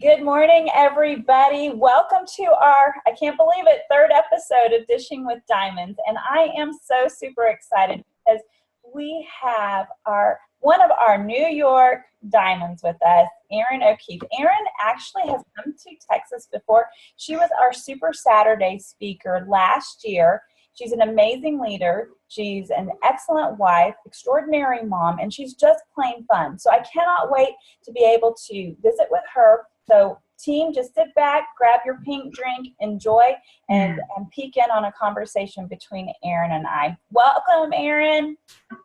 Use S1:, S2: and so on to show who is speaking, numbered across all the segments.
S1: Good morning, everybody. Welcome to our, I can't believe it, third episode of Dishing with Diamonds. And I am so super excited because we have one of our New York diamonds with us, ERIN O'Keefe. ERIN actually has come to Texas before. She was our Super Saturday speaker last year. She's an amazing leader. She's an excellent wife, extraordinary mom, and she's just plain fun. So I cannot wait to be able to visit with her. So team, just sit back, grab your pink drink, enjoy, and peek in on a conversation between ERIN and I. Welcome, ERIN.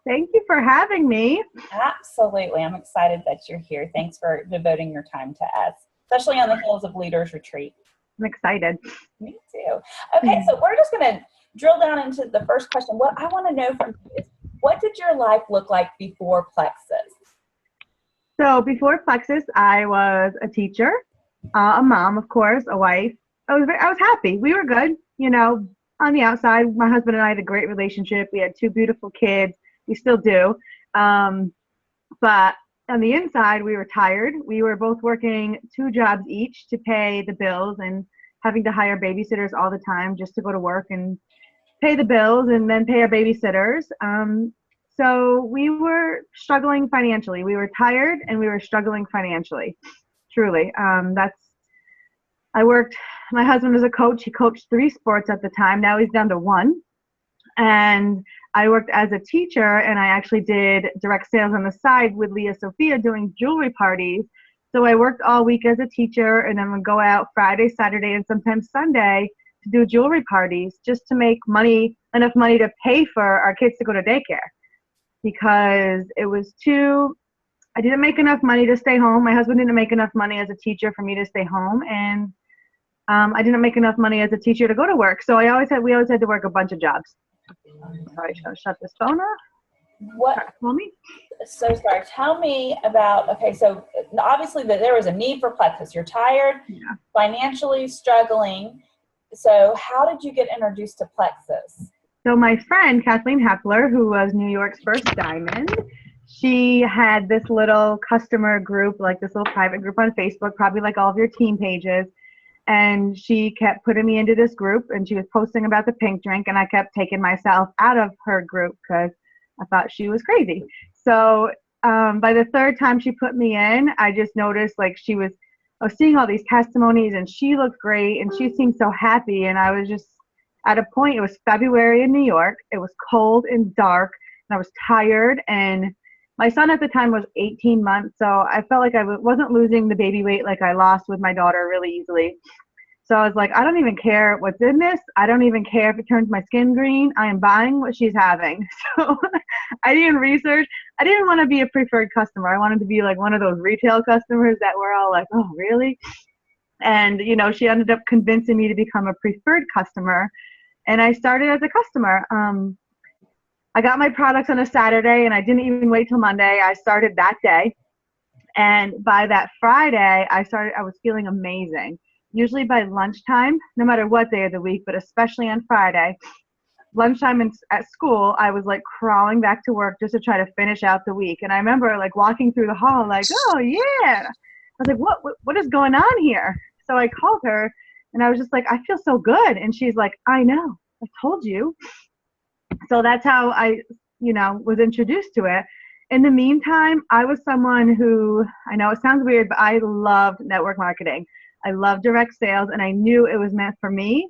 S2: Thank you for having me.
S1: Absolutely. I'm excited that you're here. Thanks for devoting your time to us, especially on the heels of Leaders Retreat.
S2: I'm excited.
S1: Me too. Okay, so we're just going to drill down into the first question. What I want to know from you is, what did your life look like before Plexus?
S2: So before Plexus, I was a teacher, a mom, of course, a wife. I was happy. We were good. You know, on the outside, my husband and I had a great relationship. We had two beautiful kids. We still do. But on the inside, we were tired. We were both working 2 jobs each to pay the bills and having to hire babysitters all the time just to go to work and pay the bills and then pay our babysitters. So we were struggling financially. We were tired and we were struggling financially, truly. My husband was a coach. He coached 3 sports at the time. Now he's down to 1. And I worked as a teacher, and I actually did direct sales on the side with Leah Sophia doing jewelry parties. So I worked all week as a teacher and then would go out Friday, Saturday, and sometimes Sunday to do jewelry parties just to make enough money to pay for our kids to go to daycare. Because I didn't make enough money to stay home. My husband didn't make enough money as a teacher for me to stay home. And I didn't make enough money as a teacher to go to work. So we always had to work a bunch of jobs. Sorry, should I shut this phone off?
S1: What?
S2: Call me.
S1: So sorry. Tell me about, okay, so obviously there was a need for Plexus. You're tired, financially struggling. So how did you get introduced to Plexus?
S2: So my friend, Kathleen Hepler, who was New York's first diamond, she had this little customer group, like this little private group on Facebook, probably like all of your team pages. And she kept putting me into this group, and she was posting about the pink drink, and I kept taking myself out of her group because I thought she was crazy. So by the 3rd time she put me in, I just noticed like I was seeing all these testimonies, and she looked great, and she seemed so happy, and I was just at a point. It was February in New York. It was cold and dark, and I was tired, and my son at the time was 18 months, so I felt like I wasn't losing the baby weight like I lost with my daughter really easily. So I was like, I don't even care what's in this. I don't even care if it turns my skin green. I am buying what she's having. So I didn't research. I didn't want to be a preferred customer. I wanted to be like one of those retail customers that were all like, oh, really? And, she ended up convincing me to become a preferred customer. And I started as a customer. I got my products on a Saturday, and I didn't even wait till Monday. I started that day. And by that Friday, I was feeling amazing. Usually by lunchtime, no matter what day of the week, but especially on Friday, lunchtime at school, I was like crawling back to work just to try to finish out the week. And I remember like walking through the hall like, oh yeah. I was like, what is going on here? So I called her, and I was just like, I feel so good. And she's like, I know, I told you. So that's how I, was introduced to it. In the meantime, I was someone who, I know it sounds weird, but I loved network marketing. I loved direct sales, and I knew it was meant for me.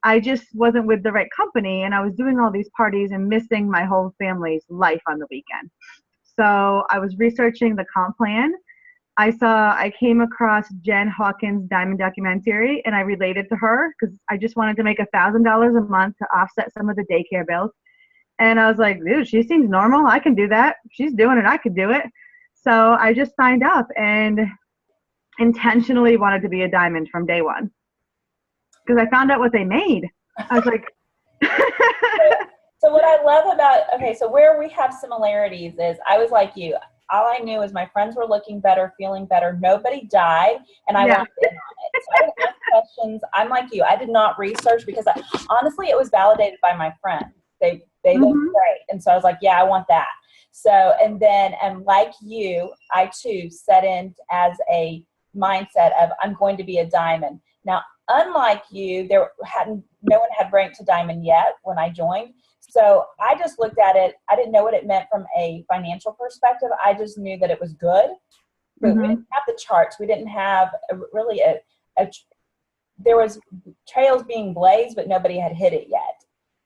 S2: I just wasn't with the right company, and I was doing all these parties and missing my whole family's life on the weekend. So I was researching the comp plan. I came across Jen Hawkins' Diamond documentary, and I related to her because I just wanted to make $1,000 a month to offset some of the daycare bills. And I was like, dude, she seems normal. I can do that. She's doing it. I could do it. So I just signed up and intentionally wanted to be a diamond from day one because I found out what they made. I was like,
S1: so what I love about, so where we have similarities is I was like you. All I knew is my friends were looking better, feeling better. Nobody died, and I wanted in on it. So I didn't ask questions. I'm like you. I did not research because honestly, it was validated by my friends. They looked great, and so I was like, yeah, I want that. So, and like you, I too set in as a mindset of I'm going to be a diamond. Now, unlike you, no one had ranked to diamond yet when I joined. So I just looked at it. I didn't know what it meant from a financial perspective. I just knew that it was good. But we didn't have the charts. We didn't have there was trails being blazed, but nobody had hit it yet.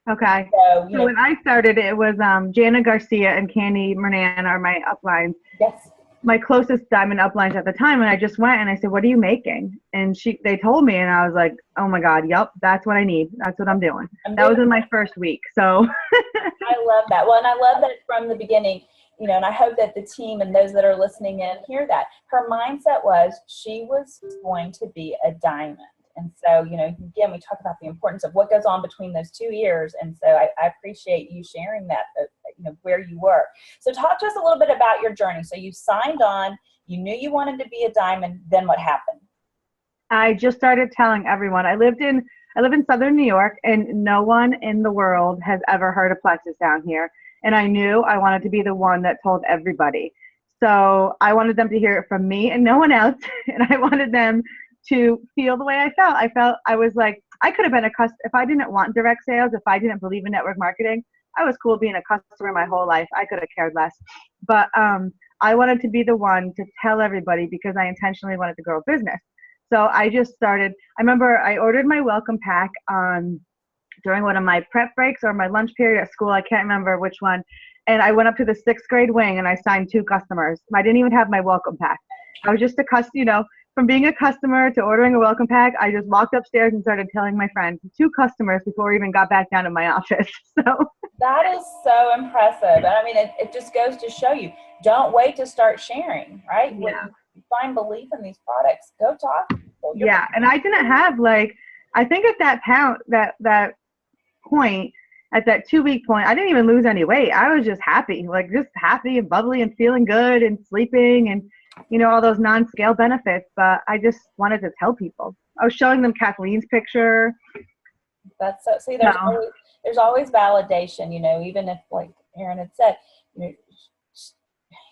S2: Okay.
S1: So
S2: when I started, it was Jana Garcia and Candy Mernan are my uplines.
S1: Yes.
S2: My closest diamond uplines at the time, and I just went and I said, "What are you making?" And they told me, and I was like, "Oh my God, yep, that's what I need. That's what I'm doing." That was in my first week, so.
S1: I love that. Well, and I love that from the beginning, and I hope that the team and those that are listening in hear that. Her mindset was she was going to be a diamond. And so, again, we talk about the importance of what goes on between those 2 ears. And so I appreciate you sharing that, where you were. So talk to us a little bit about your journey. So you signed on, you knew you wanted to be a diamond, then what happened?
S2: I just started telling everyone. I live in Southern New York, and no one in the world has ever heard of Plexus down here. And I knew I wanted to be the one that told everybody. So I wanted them to hear it from me and no one else. And I wanted them to feel the way I felt. I was like, I could have been if I didn't want direct sales, if I didn't believe in network marketing, I was cool being a customer my whole life. I could have cared less. But I wanted to be the one to tell everybody because I intentionally wanted to grow a business. So I just started. I remember I ordered my welcome pack during one of my prep breaks or my lunch period at school. I can't remember which one. And I went up to the 6th grade wing and I signed 2 customers. I didn't even have my welcome pack. I was just from being a customer to ordering a welcome pack, I just walked upstairs and started telling my friends, 2 customers before we even got back down to my office. So
S1: that is so impressive. I mean, it just goes to show you, don't wait to start sharing, right?
S2: Yeah.
S1: When you find belief in these products, go talk to people.
S2: Yeah, and I didn't have I think at that point, at that 2-week point, I didn't even lose any weight. I was just happy, just happy and bubbly and feeling good and sleeping and all those non-scale benefits, but I just wanted to tell people. I was showing them Kathleen's picture.
S1: That's so, see, there's always validation, even if, like Erin had said,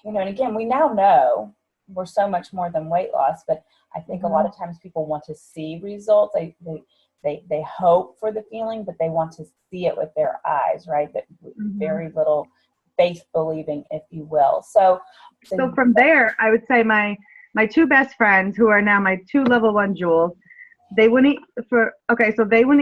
S1: and again, we now know we're so much more than weight loss, but I think a lot of times people want to see results. They hope for the feeling, but they want to see it with their eyes, right? That very little faith believing, if you will. So
S2: from there, I would say my 2 best friends, who are now my 2 level 1 jewels, they wouldn't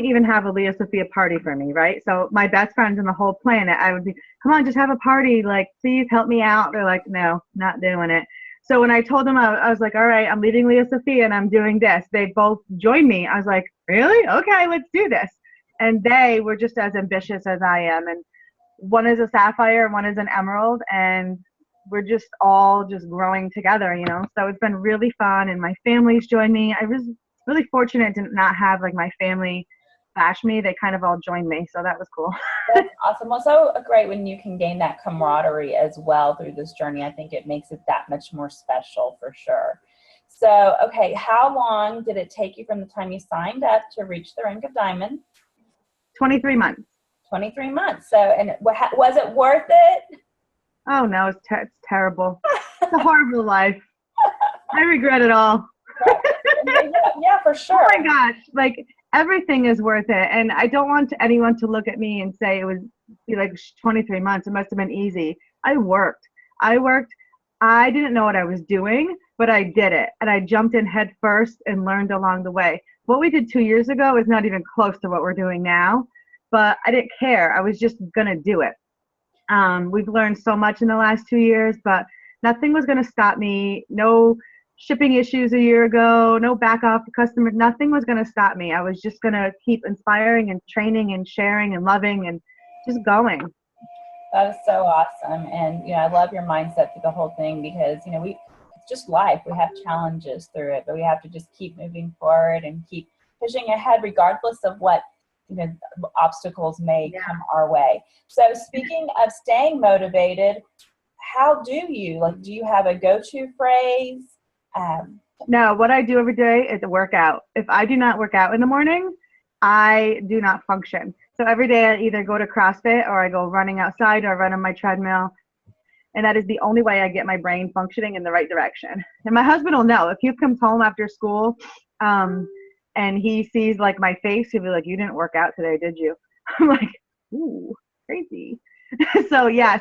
S2: even have a Leah Sophia party for me, right? So my best friends in the whole planet, I would be, come on, just have a party, please help me out. They're like, no, not doing it. So when I told them, I was like, all right, I'm leaving Leah Sophia and I'm doing this. They both joined me. I was like, really? Okay, let's do this. And they were just as ambitious as I am. And one is a sapphire and one is an emerald. And we're just all just growing together, So it's been really fun. And my family's joined me. I was really fortunate to not have my family bash me. They kind of all joined me. So that was cool.
S1: That's awesome. Well, so great when you can gain that camaraderie as well through this journey. I think it makes it that much more special for sure. So, okay, how long did it take you from the time you signed up to reach the rank of diamond?
S2: 23 months.
S1: 23 months. So, and was it worth it?
S2: Oh, no, it's terrible. It's a horrible life. I regret it all.
S1: Yeah, for sure.
S2: Oh, my gosh. Everything is worth it. And I don't want anyone to look at me and say it was 23 months. It must have been easy. I worked. I didn't know what I was doing, but I did it. And I jumped in head first and learned along the way. What we did 2 years ago is not even close to what we're doing now, but I didn't care. I was just going to do it. We've learned so much in the last 2 years, but nothing was going to stop me. No shipping issues a year ago, no back off customer, nothing was going to stop me. I was just going to keep inspiring and training and sharing and loving and just going.
S1: That is so awesome. And, I love your mindset through the whole thing because, it's just life. We have challenges through it, but we have to just keep moving forward and keep pushing ahead regardless of what, obstacles may come our way. So speaking of staying motivated, how do you have a go-to phrase?
S2: No, what I do every day is a workout. If I do not work out in the morning, I do not function. So every day I either go to CrossFit or I go running outside or run on my treadmill. And that is the only way I get my brain functioning in the right direction. And my husband will know. If he comes home after school and he sees like my face, he'll be like, you didn't work out today, did you? I'm like, ooh, crazy. So yeah,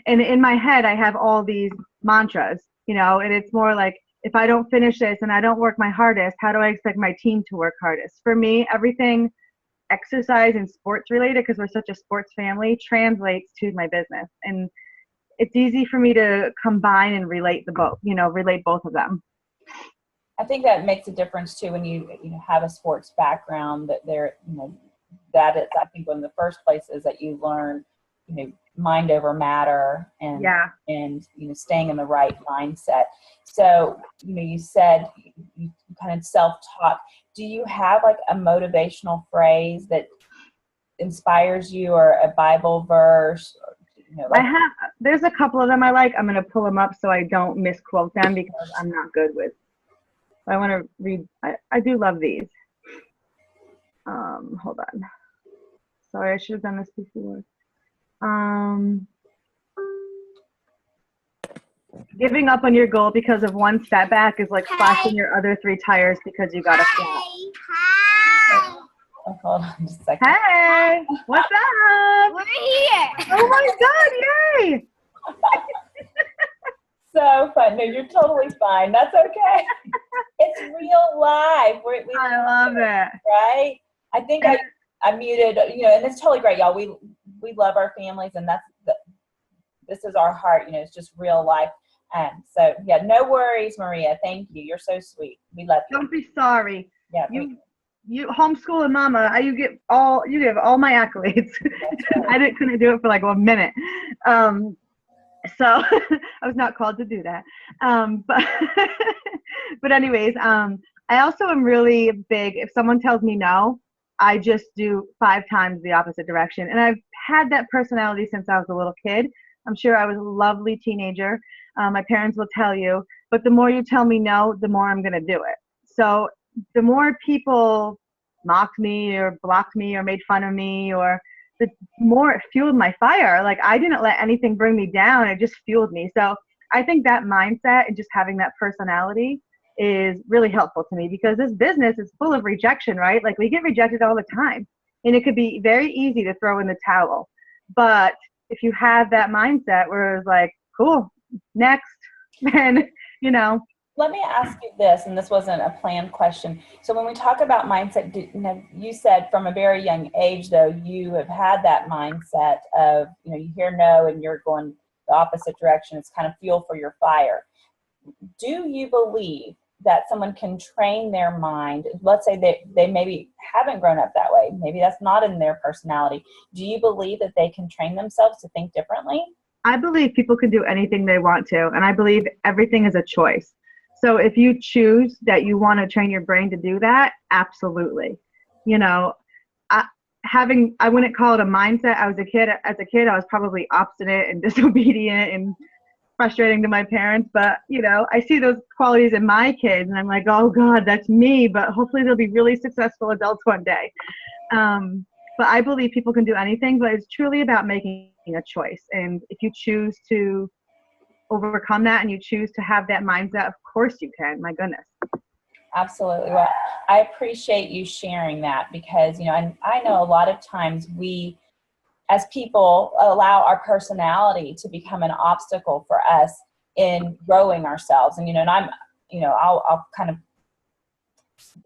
S2: and in my head, I have all these mantras, and it's more like, if I don't finish this and I don't work my hardest, how do I expect my team to work hardest? For me, everything exercise and sports related, because we're such a sports family, translates to my business. And it's easy for me to combine and relate both of them.
S1: I think that makes a difference too when you have a sports background, that that is, I think, one of the first places that you learn, mind over matter and staying in the right mindset. So, you said you kind of self-talk. Do you have like a motivational phrase that inspires you, or a Bible verse?
S2: There's a couple of them I like. I'm going to pull them up so I don't misquote them, because I'm not good with. I want to read. I do love these. Hold on. Sorry, I should have done this before. Giving up on your goal because of one setback is like flashing your other 3 tires because you got a flat.
S1: Oh, hold on just a second.
S2: Hey, what's up?
S3: We're here.
S2: Oh my God, yay!
S1: So fun. No, you're totally fine. That's okay. It's real life.
S2: I love it.
S1: Right? I think I muted, and it's totally great, y'all. We love our families, and this is our heart. It's just real life. And so, yeah, no worries, Maria. Thank you. You're so sweet. We love you.
S2: Don't be sorry.
S1: Yeah.
S2: You homeschooling mama. You give all my accolades. Right. I couldn't do it for like 1 minute. So I was not called to do that. But anyways, I also am really big. If someone tells me no, I just do 5 times the opposite direction. And I've had that personality since I was a little kid. I'm sure I was a lovely teenager. My parents will tell you, but the more you tell me no, the more I'm going to do it. So the more people mocked me or blocked me or made fun of me, or the more it fueled my fire. Like, I didn't let anything bring me down. It just fueled me. So I think that mindset and just having that personality is really helpful to me, because this business is full of rejection, right? Like, we get rejected all the time, and it could be very easy to throw in the towel. But if you have that mindset where it's like, cool, next, then,
S1: Let me ask you this, and this wasn't a planned question. So when we talk about mindset, you said from a very young age, though, you have had that mindset of, you hear no and you're going the opposite direction. It's kind of fuel for your fire. Do you believe that someone can train their mind? Let's say they maybe haven't grown up that way. Maybe that's not in their personality. Do you believe that they can train themselves to think differently?
S2: I believe people can do anything they want to, and I believe everything is a choice. So if you choose that you want to train your brain to do that, absolutely. I wouldn't call it a mindset. As a kid, I was probably obstinate and disobedient and frustrating to my parents. But, I see those qualities in my kids, and I'm like, oh God, that's me. But hopefully they'll be really successful adults one day. But I believe people can do anything, but it's truly about making a choice. And if you choose to overcome that and you choose to have that mindset, of course you can. My goodness.
S1: Absolutely. Well, I appreciate you sharing that, because, I know a lot of times we, as people, allow our personality to become an obstacle for us in growing ourselves. And, and I'll kind of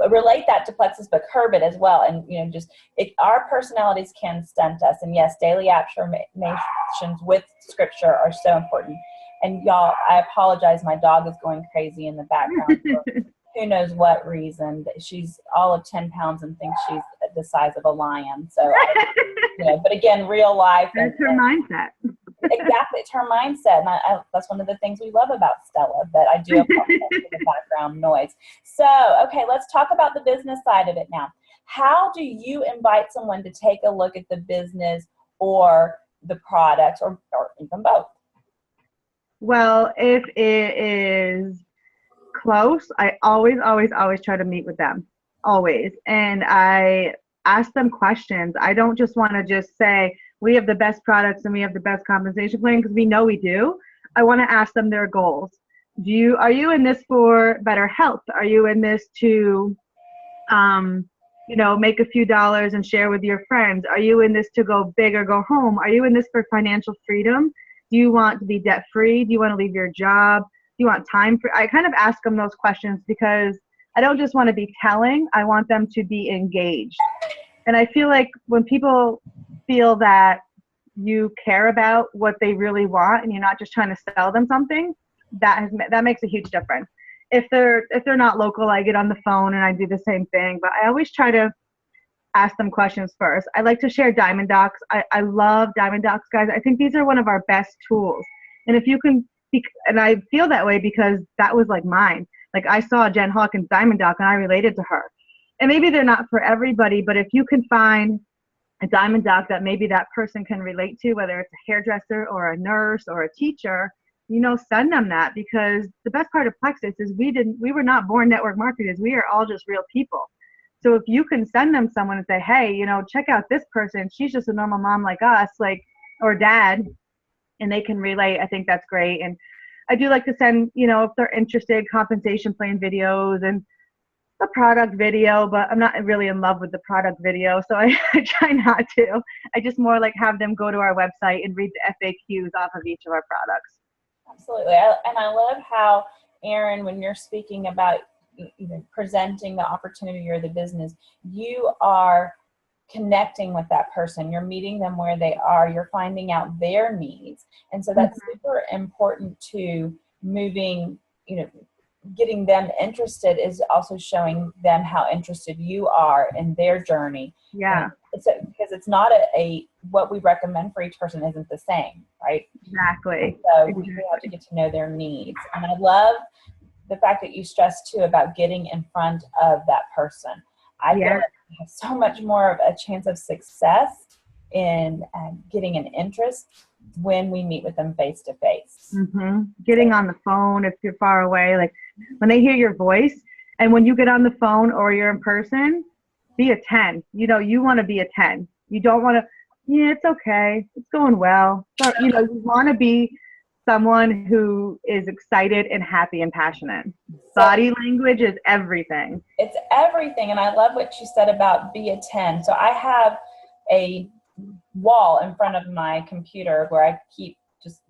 S1: relate that to Plexus, but curb it as well. And, our personalities can stunt us. And yes, daily affirmations with scripture are so important. And y'all, I apologize. My dog is going crazy in the background for who knows what reason. She's all of 10 pounds and thinks she's the size of a lion. So, but again, real life.
S2: That's her mindset.
S1: Exactly. It's her mindset. And that's one of the things we love about Stella, but I do apologize for the background noise. So, okay, let's talk about the business side of it now. How do you invite someone to take a look at the business or the product, or even both?
S2: Well, if it is close, I always try to meet with them. Always. And I ask them questions. I don't just want to just say, we have the best products and we have the best compensation plan, because we know we do, I want to ask them their goals. Are you in this for better health? Are you in this to, make a few dollars and share with your friends? Are you in this to go big or go home? Are you in this for financial freedom? Do you want to be debt free? Do you want to leave your job? Do you want time for? I kind of ask them those questions because I don't just want to be telling. I want them to be engaged. And I feel like when people feel that you care about what they really want and you're not just trying to sell them something, that makes a huge difference. If they're not local, I get on the phone and I do the same thing, but I always try to ask them questions first. I like to share Diamond Docs. I love Diamond Docs, guys. I think these are one of our best tools. And if you can, and I feel that way because that was like mine. Like I saw Jen Hawkins' Diamond Doc and I related to her. And maybe they're not for everybody, but if you can find a Diamond Doc that maybe that person can relate to, whether it's a hairdresser or a nurse or a teacher, send them that, because the best part of Plexus is we were not born network marketers. We are all just real people. So if you can send them someone and say, hey, check out this person. She's just a normal mom like us, or dad, and they can relate. I think that's great. And I do like to send, if they're interested, compensation plan videos and a product video, but I'm not really in love with the product video, so I try not to. I just more like have them go to our website and read the FAQs off of each of our products.
S1: Absolutely. And I love how, ERIN, when you're speaking about presenting the opportunity or the business, you are connecting with that person. You're meeting them where they are. You're finding out their needs. And so that's super important to moving, getting them interested is also showing them how interested you are in their journey.
S2: Yeah.
S1: Because it's not what we recommend for each person isn't the same, right?
S2: Exactly.
S1: So we have to get to know their needs. And I love the fact that you stressed too about getting in front of that person. I feel like we have so much more of a chance of success in getting an interest when we meet with them face to face.
S2: Getting on the phone if you're far away, like when they hear your voice, and when you get on the phone or you're in person, be a 10. You want to be a 10. You don't want to, it's okay, it's going well. So, you want to be someone who is excited and happy and passionate. Body language is everything.
S1: It's everything. And I love what you said about be a 10. So I have a wall in front of my computer where I keep just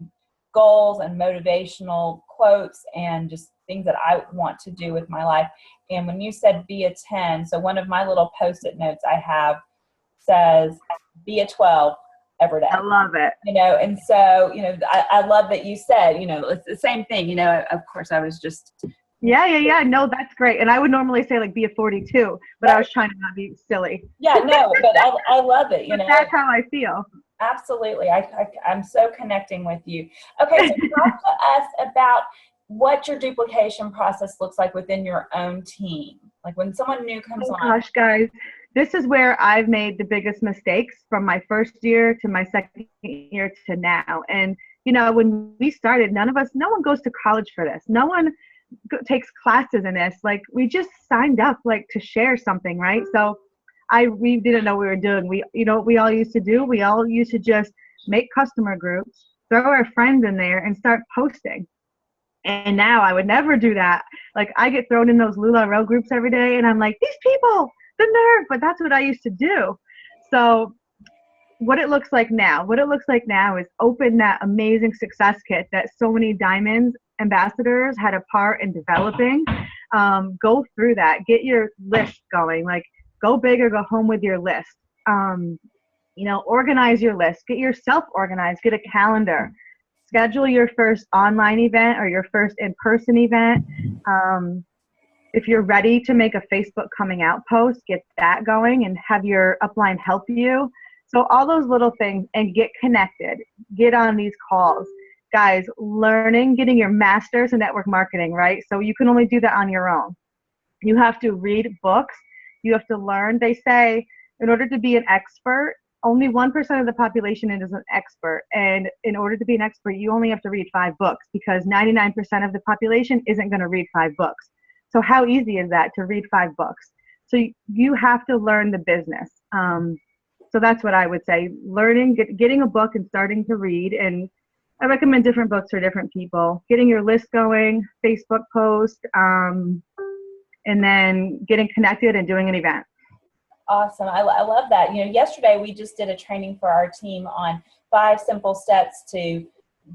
S1: goals and motivational quotes and just things that I want to do with my life. And when you said be a 10, so one of my little Post-it notes I have says be a 12 every day.
S2: I love it.
S1: And so, I love that you said, it's the same thing, of course I was just.
S2: Yeah. No, that's great. And I would normally say like be a 42, but I was trying to not be silly.
S1: Yeah, no, but I love it.
S2: That's how I feel.
S1: Absolutely. I'm so connecting with you. Okay, so talk to us about what your duplication process looks like within your own team. Like when someone new comes on.
S2: Gosh, guys, this is where I've made the biggest mistakes from my first year to my second year to now. And, when we started, no one goes to college for this. No one takes classes in this. Like we just signed up to share something, right? So we didn't know what we were doing. We all used to do, we all used to just make customer groups, throw our friends in there and start posting. And now I would never do that. Like I get thrown in those LuLaRoe groups every day and I'm like, these people, the nerve, but that's what I used to do. So what it looks like now is open that amazing success kit that so many Diamonds ambassadors had a part in developing. Go through that, get your list going, go big or go home with your list. Organize your list, get yourself organized, get a calendar, schedule your first online event or your first in-person event. If you're ready to make a Facebook coming out post, get that going and have your upline help you. So all those little things, and get connected, get on these calls. Guys, getting your master's in network marketing, right? So you can only do that on your own. You have to read books. You have to learn. They say in order to be an expert, only 1% of the population is an expert. And in order to be an expert, you only have to read 5 books because 99% of the population isn't going to read 5 books. So how easy is that to read 5 books? So you have to learn the business. So that's what I would say. Learning, getting a book and starting to read. And I recommend different books for different people. Getting your list going, Facebook post, and then getting connected and doing an event.
S1: Awesome. I love that. You know, yesterday we just did a training for our team on 5 simple steps to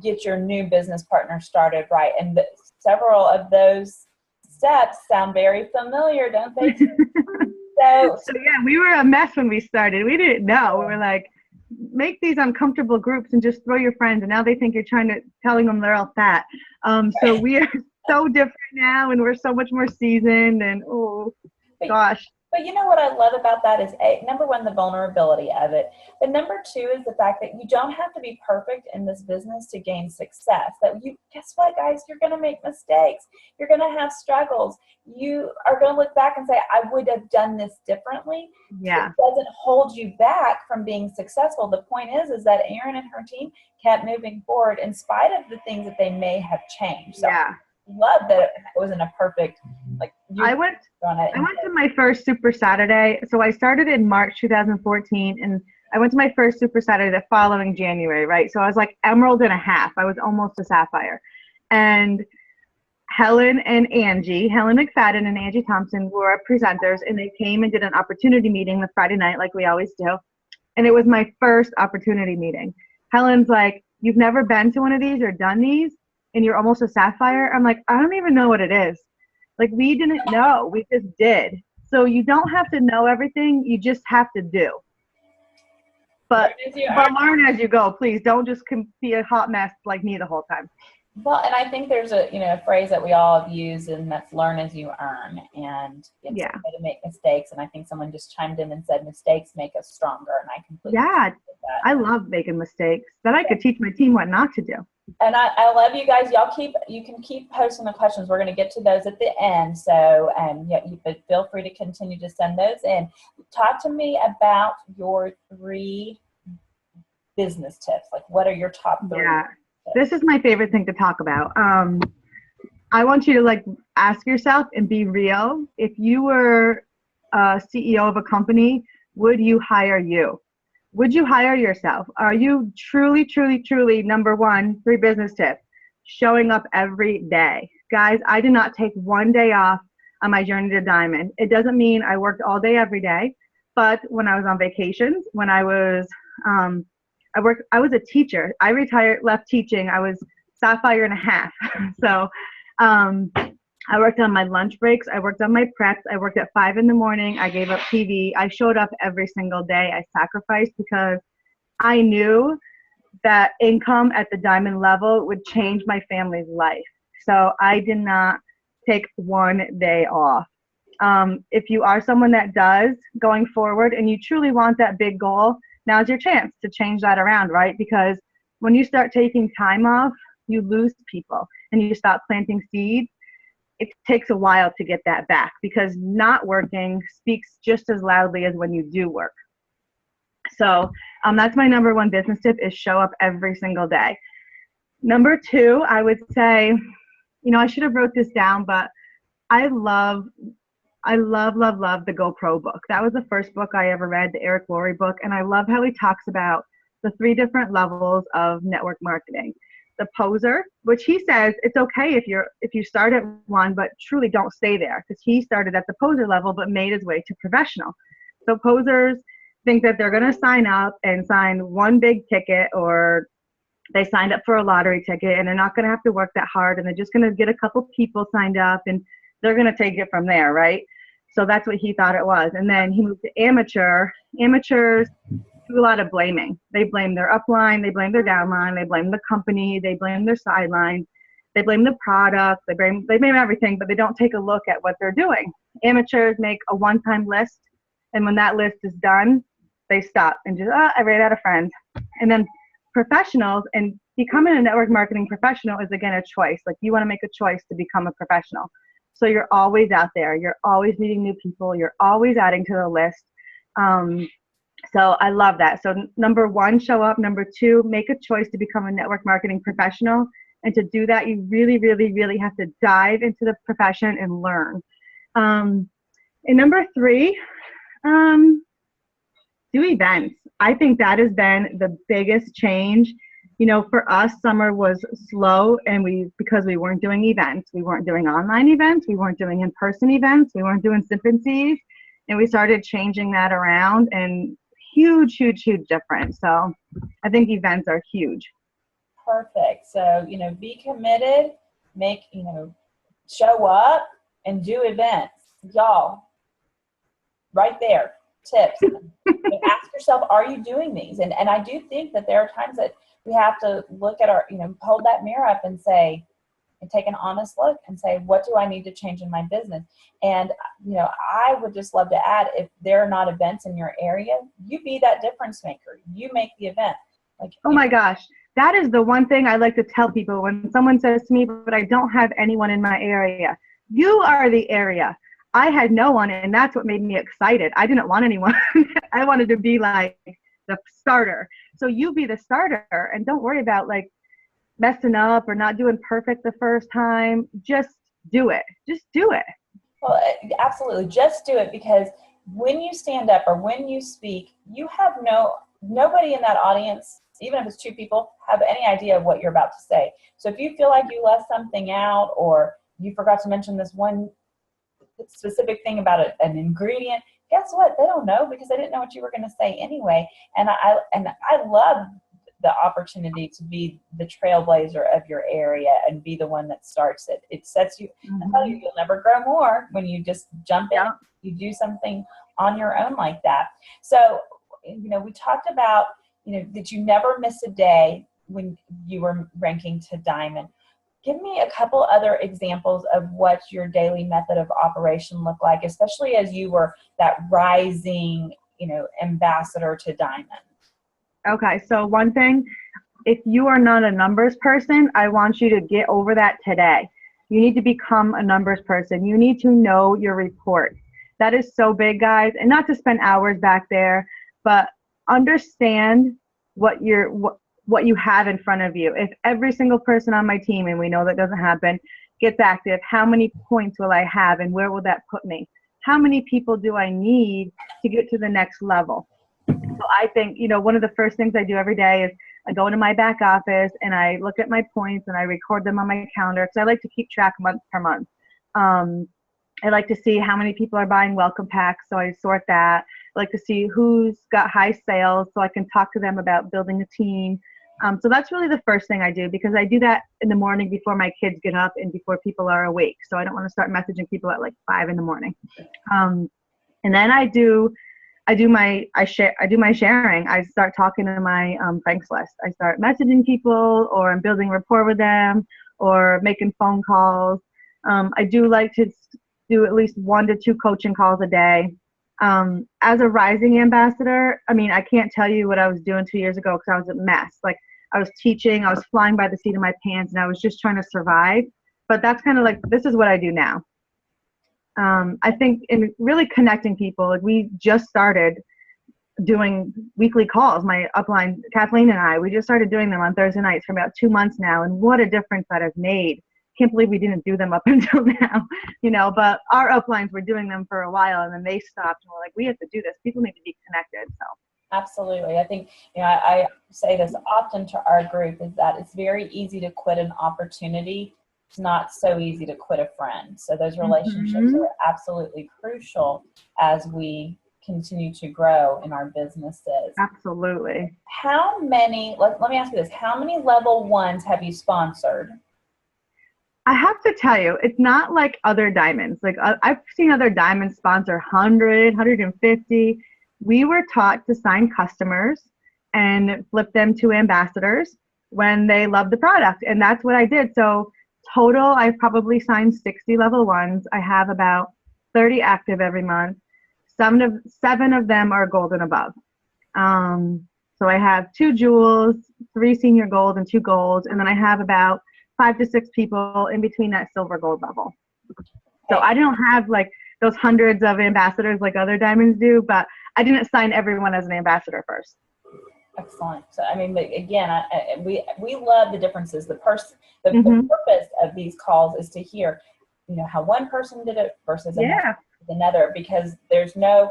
S1: get your new business partner started right. And several of those steps sound very familiar, don't they? So
S2: yeah, we were a mess when we started. We didn't know. We were like, make these uncomfortable groups and just throw your friends. And now they think you're telling them they're all fat. So we are so different now, and we're so much more seasoned. And gosh.
S1: But you know what I love about that is, number one, the vulnerability of it. But number two is the fact that you don't have to be perfect in this business to gain success. Guess what, guys? You're going to make mistakes. You're going to have struggles. You are going to look back and say, I would have done this differently.
S2: Yeah.
S1: It doesn't hold you back from being successful. The point is that ERIN and her team kept moving forward in spite of the things that they may have changed. So
S2: yeah.
S1: Love that it wasn't a perfect,
S2: I went to my first Super Saturday. So I started in March 2014, and I went to my first Super Saturday the following January, right? So I was like emerald and a half. I was almost a sapphire. And Helen McFadden and Angie Thompson were our presenters, and they came and did an opportunity meeting the Friday night like we always do. And it was my first opportunity meeting. Helen's like, you've never been to one of these or done these, and you're almost a sapphire? I'm like, I don't even know what it is. Like, we didn't know. We just did. So you don't have to know everything. You just have to do. But learn as you go. Please don't just be a hot mess like me the whole time.
S1: Well, and I think there's a phrase that we all have used, and that's learn as you earn. And it's okay to make mistakes. And I think someone just chimed in and said mistakes make us stronger. And I completely agree with that. I
S2: love making mistakes. Then I could teach my team what not to do.
S1: And I love you guys. You can keep posting the questions. We're going to get to those at the end. So you feel free to continue to send those in. Talk to me about your 3 business tips. Like, what are your top 3?
S2: Yeah, this is my favorite thing to talk about. I want you to ask yourself and be real. If you were a CEO of a company, would you hire you? Would you hire yourself? Are you truly, truly, truly, number 1, 3 business tip, showing up every day? Guys, I did not take one day off on my journey to Diamond. It doesn't mean I worked all day every day, but when I was on vacations, when I was, I was a teacher. I retired, left teaching. I was sapphire and a half. So I worked on my lunch breaks. I worked on my preps. I worked at 5 in the morning. I gave up TV. I showed up every single day. I sacrificed because I knew that income at the Diamond level would change my family's life. So I did not take one day off. If you are someone that does going forward and you truly want that big goal, now's your chance to change that around, right? Because when you start taking time off, you lose people and you stop planting seeds. It takes a while to get that back because not working speaks just as loudly as when you do work. So that's my number 1 business tip, is show up every single day. Number 2, I would say, I should have wrote this down, but I love the GoPro book. That was the first book I ever read, the Eric Worre book. And I love how he talks about the 3 different levels of network marketing. The poser, which he says it's okay if you start at 1, but truly don't stay there, because he started at the poser level but made his way to professional. So posers think that they're going to sign up and sign one big ticket, or they signed up for a lottery ticket and they're not going to have to work that hard, and they're just going to get a couple people signed up and they're going to take it from there, right? So that's what he thought it was. And then he moved to amateur. Amateurs do a lot of blaming. They blame their upline, they blame their downline, they blame the company, they blame their sideline, they blame the product, they blame everything, but they don't take a look at what they're doing. Amateurs make a one-time list, and when that list is done, they stop and just, I ran out of friends. And then professionals, and becoming a network marketing professional is, again, a choice. Like, you want to make a choice to become a professional. So you're always out there. You're always meeting new people. You're always adding to the list. So I love that. So number 1, show up. Number 2, make a choice to become a network marketing professional. And to do that, you really, really, really have to dive into the profession and learn. And number 3, do events. I think that has been the biggest change. You know, for us, summer was slow, and because we weren't doing events, we weren't doing online events, we weren't doing in-person events, we weren't doing sip and sees, and we started changing that around, and huge difference. So I think events are huge.
S1: Perfect. So, be committed, show up and do events. Y'all, right there, tips. Ask yourself, are you doing these? And I do think that there are times that we have to look at hold that mirror up and say, and take an honest look and say, what do I need to change in my business? And, I would just love to add, if there are not events in your area, you be that difference maker. You make the event.
S2: Oh my gosh. That is the one thing I like to tell people when someone says to me, but I don't have anyone in my area. You are the area. I had no one, and that's what made me excited. I didn't want anyone. I wanted to be like the starter. So you be the starter, and don't worry about like messing up or not doing perfect the first time. Just do it. Just do it.
S1: Well, absolutely. Just do it, because when you stand up or when you speak, you have nobody in that audience, even if it's two people, have any idea of what you're about to say. So if you feel like you left something out, or you forgot to mention this one specific thing about an ingredient, guess what? They don't know, because they didn't know what you were going to say anyway. And I love the opportunity to be the trailblazer of your area and be the one that starts it. It sets you, I tell you, you'll never grow more when you just jump in, you do something on your own like that. So, we talked about, that you never miss a day when you were ranking to diamond. Give me a couple other examples of what your daily method of operation looked like, especially as you were that rising, ambassador to diamond.
S2: Okay, so one thing, if you are not a numbers person, I want you to get over that today. You need to become a numbers person. You need to know your report. That is so big, guys, and not to spend hours back there, but understand what you have in front of you. If every single person on my team, and we know that doesn't happen, gets active, how many points will I have, and where will that put me? How many people do I need to get to the next level? So I think, one of the first things I do every day is I go into my back office and I look at my points and I record them on my calendar, because I like to keep track month per month. I like to see how many people are buying welcome packs, so I sort that. I like to see who's got high sales, so I can talk to them about building a team. So that's really the first thing I do, because I do that in the morning before my kids get up and before people are awake. So I don't want to start messaging people at like 5 in the morning. And then I do my sharing. I start talking to my thanks list. I start messaging people, or I'm building rapport with them, or making phone calls. I do like to do at least 1 to 2 coaching calls a day. As a rising ambassador, I can't tell you what I was doing 2 years ago, because I was a mess. Like, I was teaching, I was flying by the seat of my pants, and I was just trying to survive. But that's kind of like, this is what I do now. I think in really connecting people, like, we just started doing weekly calls. My upline, Kathleen, and I, we just started doing them on Thursday nights for about 2 months now, and what a difference that has made. Can't believe we didn't do them up until now, but our uplines were doing them for a while, and then they stopped, and we're like, we have to do this. People need to be connected. So
S1: absolutely. I think, I say this often to our group, is that it's very easy to quit an opportunity. It's not so easy to quit a friend. So those relationships are absolutely crucial as we continue to grow in our businesses.
S2: Absolutely.
S1: How many, let me ask you this, how many level 1s have you sponsored?
S2: I have to tell you, it's not like other diamonds. Like, I've seen other diamonds sponsor 100, 150. We were taught to sign customers and flip them to ambassadors when they love the product. And that's what I did. So total, I've probably signed 60 level 1s. I have about 30 active every month. 7 of them are gold and above. So I have 2 jewels, 3 senior gold, and 2 golds. And then I have about 5 to 6 people in between that silver gold level. So I don't have like those hundreds of ambassadors like other diamonds do, but I didn't sign everyone as an ambassador first.
S1: Excellent. So, again, we love the differences. The purpose of these calls is to hear, how one person did it versus another, because there's no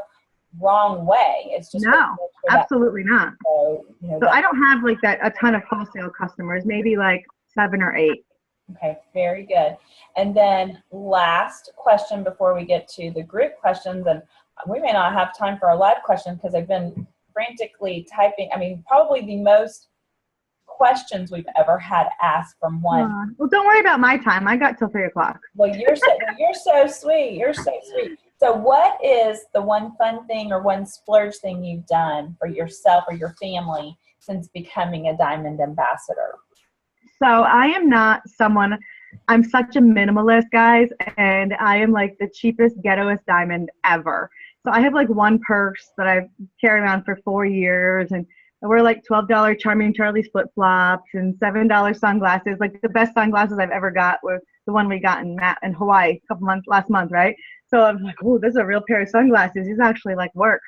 S1: wrong way. It's just what for that.
S2: absolutely not.
S1: So,
S2: So I don't have like that, a ton of wholesale customers, maybe like 7 or 8.
S1: Okay, very good. And then last question before we get to the group questions, and we may not have time for a live question because I've been frantically typing. I mean, probably the most questions we've ever had asked from one.
S2: Well, don't worry about my time. I got till 3 o'clock.
S1: Well, you're so sweet. You're so sweet. So what is the one fun thing or one splurge thing you've done for yourself or your family since becoming a Diamond Ambassador?
S2: So I am not someone, I'm such a minimalist, guys, and I am like the cheapest, ghettoest diamond ever. So I have like one purse that I've carried around for 4 years, and I wear like $12 Charming Charlie's flip-flops and $7 sunglasses. Like the best sunglasses I've ever got were the one we got in Hawaii last month, right? So I'm like, oh, this is a real pair of sunglasses. These actually like work.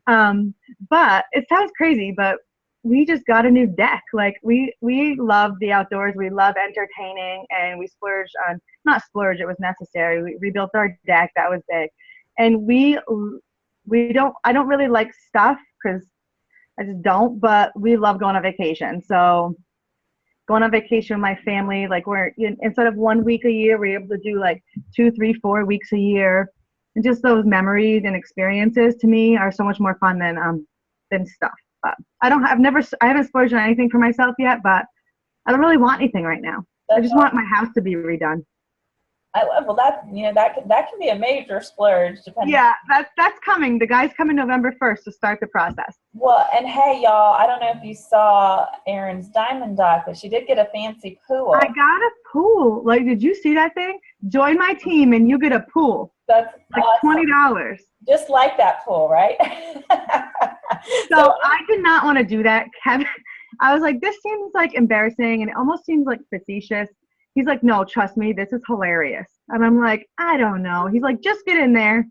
S2: But it sounds crazy, but we just got a new deck. Like we love the outdoors. We love entertaining, and we splurged on, not splurge, it was necessary. We rebuilt our deck. That was big. And I don't really like stuff because I just don't, but we love going on vacation. So going on vacation with my family, like instead of 1 week a year, we're able to do like 2, 3, 4 weeks a year. And just those memories and experiences to me are so much more fun than stuff. I haven't splurged on anything for myself yet, but I don't really want anything right now. I just want my house to be redone.
S1: I love, well, that can be a major splurge depending.
S2: Yeah, that's coming. The guy's coming November 1st to start the process.
S1: Well, and hey, y'all, I don't know if you saw Erin's diamond dock, but she did get a fancy pool.
S2: I got a pool. Like, did you see that thing? Join my team and you get a pool.
S1: That's
S2: like
S1: awesome.
S2: $20.
S1: Just like that pool, right?
S2: So I did not want to do that, Kevin. I was like, this seems like embarrassing, and it almost seems like facetious. He's like, no, trust me, this is hilarious. And I'm like, I don't know. He's like, just get in there. I'm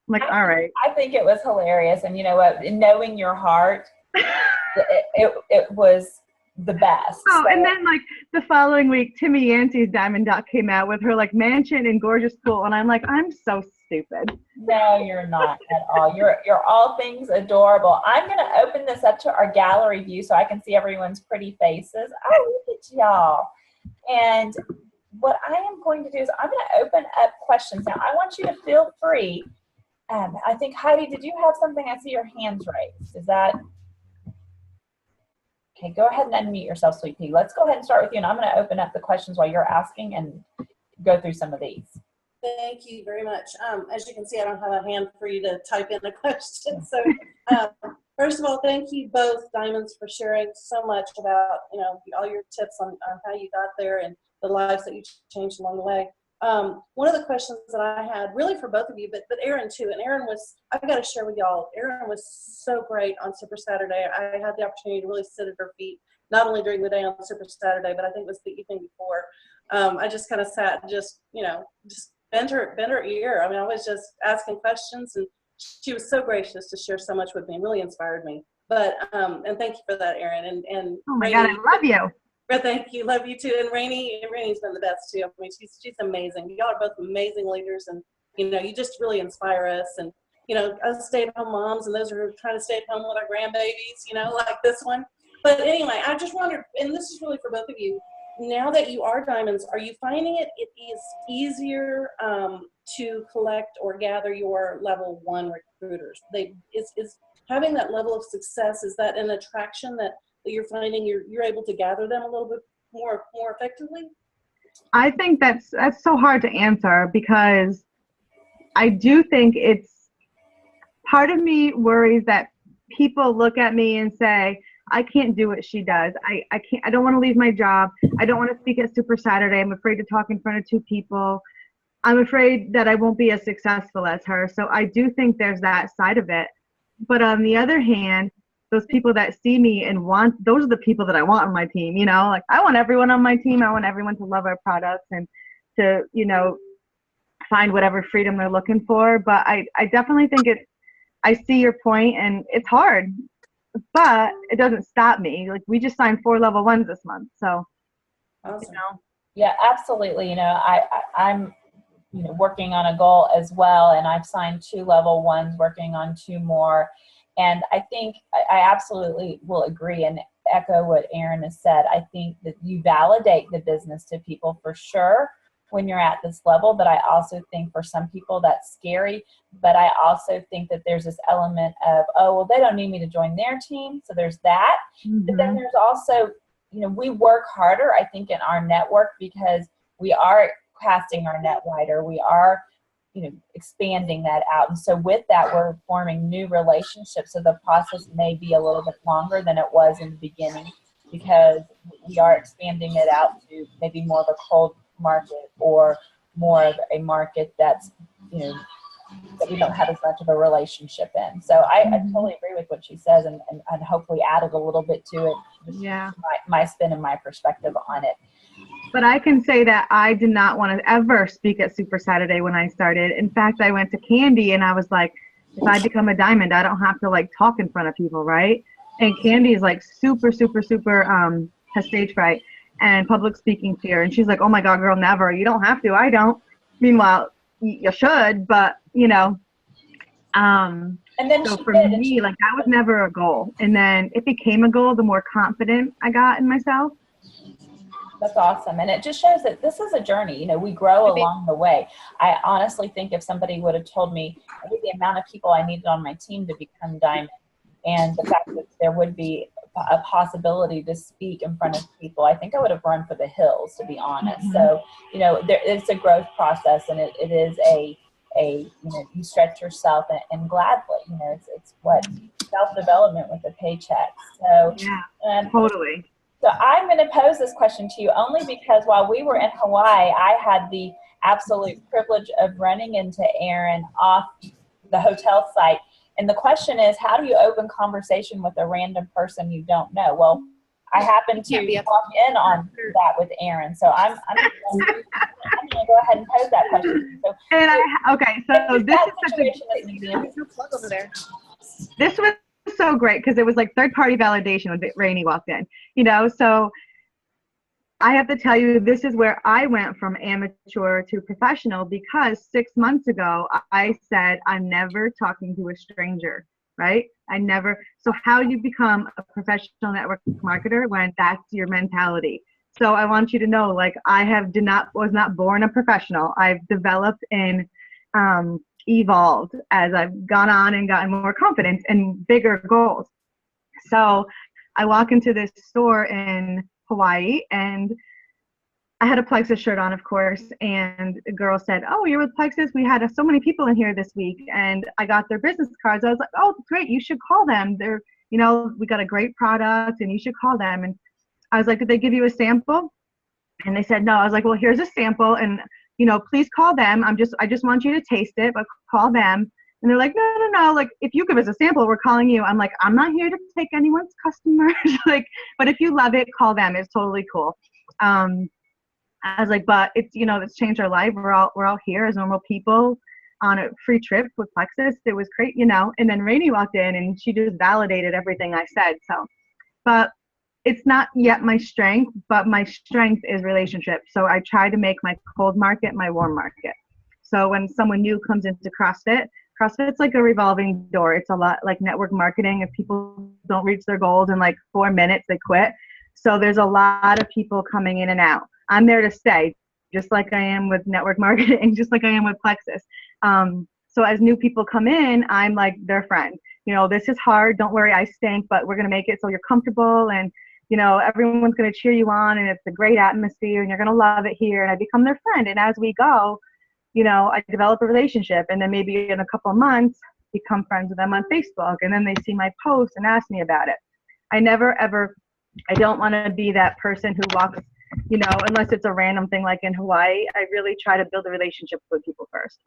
S2: like, all right.
S1: I think it was hilarious. And you know what? Knowing your heart, it was the best.
S2: Oh, so. And then like the following week, Timmy Yancey's Diamond Dock came out with her like mansion and gorgeous pool. And I'm like, I'm so stupid.
S1: No, you're not at all. You're all things adorable. I'm going to open this up to our gallery view so I can see everyone's pretty faces. Oh, look at y'all. And what I am going to do is I'm going to open up questions. Now, I want you to feel free. I think, Heidi, did you have something? I see your hands raised. Is that? Okay, go ahead and unmute yourself, Sweet Pea. Let's go ahead and start with you, and I'm going to open up the questions while you're asking and go through some of these.
S3: Thank you very much. As you can see, I don't have a hand for you to type in a question. So first of all, thank you both, Diamonds, for sharing so much about, all your tips on how you got there and the lives that you changed along the way. One of the questions that I had, really for both of you, but ERIN too, and ERIN was, I've got to share with y'all, ERIN was so great on Super Saturday. I had the opportunity to really sit at her feet, not only during the day on Super Saturday, but I think it was the evening before. I just kind of sat and just bent her ear. I mean, I was just asking questions, and she was so gracious to share so much with me and really inspired me. But, and thank you for that, ERIN. And
S2: oh my God, I love you.
S3: Thank you. Love you too. And Rainey's been the best too. I mean, she's amazing. Y'all are both amazing leaders, and you just really inspire us. And us stay-at-home moms, and those who are trying to stay at home with our grandbabies, like this one. But anyway, I just wondered, and this is really for both of you. Now that you are Diamonds, are you finding it is easier to collect or gather your level 1 recruiters? Is having that level of success, is that an attraction that you're finding you're able to gather them a little bit more effectively?
S2: I think that's so hard to answer, because I do think it's, part of me worries that people look at me and say, I can't do what she does. I don't want to leave my job. I don't want to speak at Super Saturday. I'm afraid to talk in front of 2 people. I'm afraid that I won't be as successful as her. So I do think there's that side of it. But on the other hand, those people that see me and those are the people that I want on my team. Like I want everyone on my team. I want everyone to love our products and to, find whatever freedom they're looking for. But I definitely think I see your point, and it's hard, but it doesn't stop me. Like we just signed 4 level 1s this month. So,
S3: awesome.
S1: Yeah, absolutely. I'm, working on a goal as well, and I've signed 2 level 1s, working on 2 more. And I think I absolutely will agree and echo what Erin has said. I think that you validate the business to people for sure when you're at this level, but I also think for some people that's scary. But I also think that there's this element of, oh, well, they don't need me to join their team, so there's that. But then there's also, you know, we work harder, I think, in our network because we are casting our net wider. We are, you know, expanding that out. And so with that, we're forming new relationships. So the process may be a little bit longer than it was in the beginning because we are expanding it out to maybe more of a cold market or more of a market that's, you know, that we don't have as much of a relationship in. So I totally agree with what she says and hopefully added a little bit to it.
S2: Yeah.
S1: My spin and my perspective on it.
S2: But I can say that I did not want to ever speak at Super Saturday when I started. In fact, I went to Candy and I was like, if I become a diamond, I don't have to like talk in front of people, right? And Candy is like super has stage fright and public speaking fear. And she's like, oh my God, girl, never. You don't have to. I don't. Meanwhile, you should, but you know. And then so for me, like that was never a goal. And then it became a goal the more confident I got in myself.
S1: That's awesome. And it just shows that this is a journey. You know, we grow along the way. I honestly think if somebody would have told me the amount of people I needed on my team to become diamond and the fact that there would be a possibility to speak in front of people, I think I would have run for the hills, to be honest. So, you know, it's a growth process and it is a, you know, you stretch yourself and gladly, you know, it's what self-development with a paycheck. So,
S2: yeah, totally.
S1: So I'm going to pose this question to you only because while we were in Hawaii, I had the absolute privilege of running into ERIN off the hotel site. And the question is, how do you open conversation with a random person you don't know? Well, I happened to walk in on that with ERIN. So I'm going to go ahead and pose that question. So,
S2: so this is such a this was so great because it was like third-party validation when Rainey walked in, you know. So I have to tell you, this is where I went from amateur to professional because 6 months ago I said I'm never talking to a stranger, right? I never. So how do you become a professional network marketer when that's your mentality? So I want you to know, like, was not born a professional. I've developed and evolved as I've gone on and gotten more confidence and bigger goals. So I walk into this store in Hawaii and I had a Plexus shirt on, of course, and a girl said, oh, you're with Plexus? We had so many people in here this week, and I got their business cards. I was like, oh, great, you should call them. They're, you know, we got a great product, and you should call them. And I was like, did they give you a sample? And they said, no. I was like, well, here's a sample, and, you know, please call them. I just want you to taste it, but call them. And they're like, no, like, if you give us a sample, we're calling you. I'm like, I'm not here to take anyone's customers. Like, but if you love it, call them. It's totally cool. I was like, but it's, you know, it's changed our life. We're all here as normal people on a free trip with Plexus. It was great, you know. And then Rainey walked in and she just validated everything I said. So, but it's not yet my strength, but my strength is relationship. So I try to make my cold market my warm market. So when someone new comes into CrossFit's like a revolving door. It's a lot like network marketing. If people don't reach their goals in like 4 minutes, they quit. So there's a lot of people coming in and out. I'm there to stay, just like I am with network marketing, just like I am with Plexus. So as new people come in, I'm like their friend. You know, this is hard. Don't worry, I stink, but we're going to make it so you're comfortable and, you know, everyone's going to cheer you on and it's a great atmosphere and you're going to love it here. And I become their friend. And as we go, you know, I develop a relationship and then maybe in a couple of months, become friends with them on Facebook. And then they see my posts and ask me about it. I don't want to be that person who walks, you know, unless it's a random thing like in Hawaii. I really try to build a relationship with people first.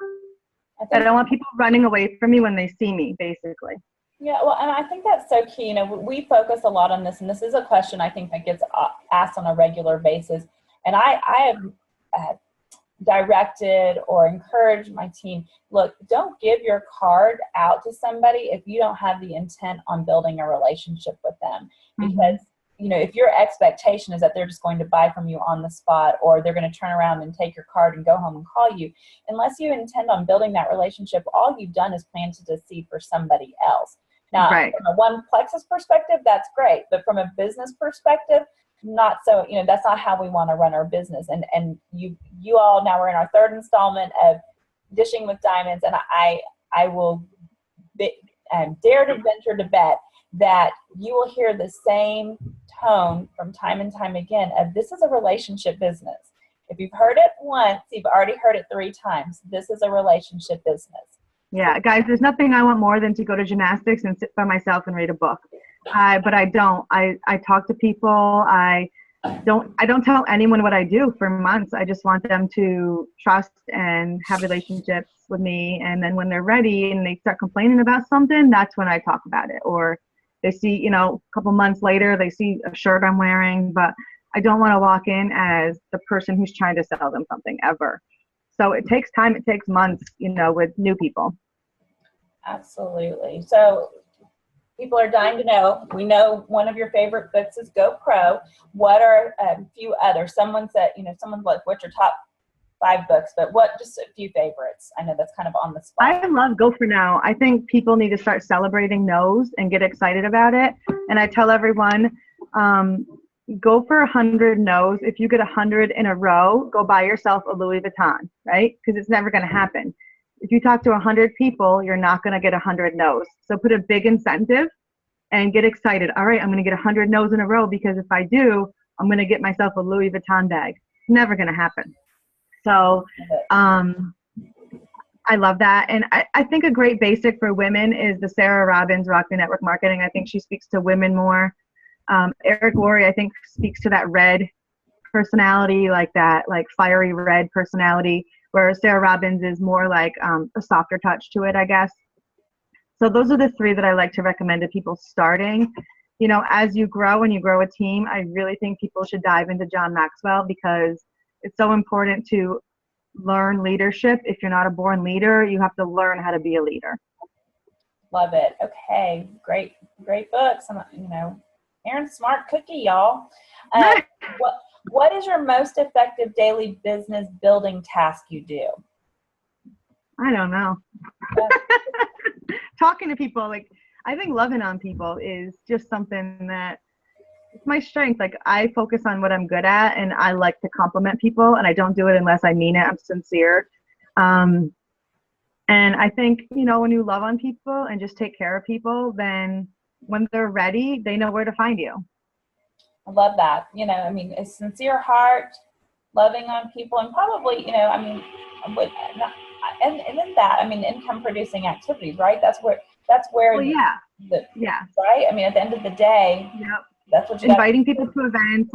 S2: I don't want people running away from me when they see me, basically.
S1: Yeah, well, and I think that's so key. You know, we focus a lot on this, and this is a question I think that gets asked on a regular basis. And I have directed or encouraged my team, look, don't give your card out to somebody if you don't have the intent on building a relationship with them. Because you know, if your expectation is that they're just going to buy from you on the spot or they're going to turn around and take your card and go home and call you, unless you intend on building that relationship, all you've done is planted a seed for somebody else. Now,
S2: Right.
S1: from a one Plexus perspective, that's great. But from a business perspective, not so, that's not how we want to run our business. And you all, now we're in our third installment of Dishing with Diamonds, and I will dare to venture to bet that you will hear the same tone from time and time again of this is a relationship business. If you've heard it once, you've already heard it 3 times. This is a relationship business.
S2: Yeah, guys, there's nothing I want more than to go to gymnastics and sit by myself and read a book. But I don't. I talk to people. I don't tell anyone what I do for months. I just want them to trust and have relationships with me. And then when they're ready and they start complaining about something, that's when I talk about it. Or they see, a couple months later, they see a shirt I'm wearing, but I don't want to walk in as the person who's trying to sell them something ever. So it takes time. It takes months, with new people.
S1: Absolutely. So people are dying to know. We know one of your favorite books is Go Pro. What are a few others? Someone said, someone's like, what's your top 5 books? But just a few favorites? I know that's kind of on the spot.
S2: I love Go For Now. I think people need to start celebrating no's and get excited about it. And I tell everyone, go for 100 no's. If you get 100 in a row, go buy yourself a Louis Vuitton, right? Because it's never going to happen. If you talk to 100 people, you're not going to get 100 no's. So put a big incentive and get excited. All right, I'm going to get 100 no's in a row because if I do, I'm going to get myself a Louis Vuitton bag. It's never going to happen. So I love that. And I think a great basic for women is the Sarah Robbins Rock the Network Marketing. I think she speaks to women more. Eric Worre, I think, speaks to that red personality, like fiery red personality, whereas Sarah Robbins is more like a softer touch to it, I guess. So those are the 3 that I like to recommend to people starting. As you grow and you grow a team, I really think people should dive into John Maxwell because it's so important to learn leadership. If you're not a born leader, you have to learn how to be a leader.
S1: Love it. Okay, great books. Erin's smart cookie, y'all. What is your most effective daily business building task you do?
S2: I don't know. Talking to people, I think loving on people is just something that it's my strength. I focus on what I'm good at, and I like to compliment people, and I don't do it unless I mean it. I'm sincere. And I think, when you love on people and just take care of people, then when they're ready, they know where to find you.
S1: I love that. A sincere heart, loving on people, and probably, and then that, income producing activities, right? That's where,
S2: well, yeah.
S1: Right? At the end of the day,
S2: yep.
S1: That's what you
S2: inviting people to events,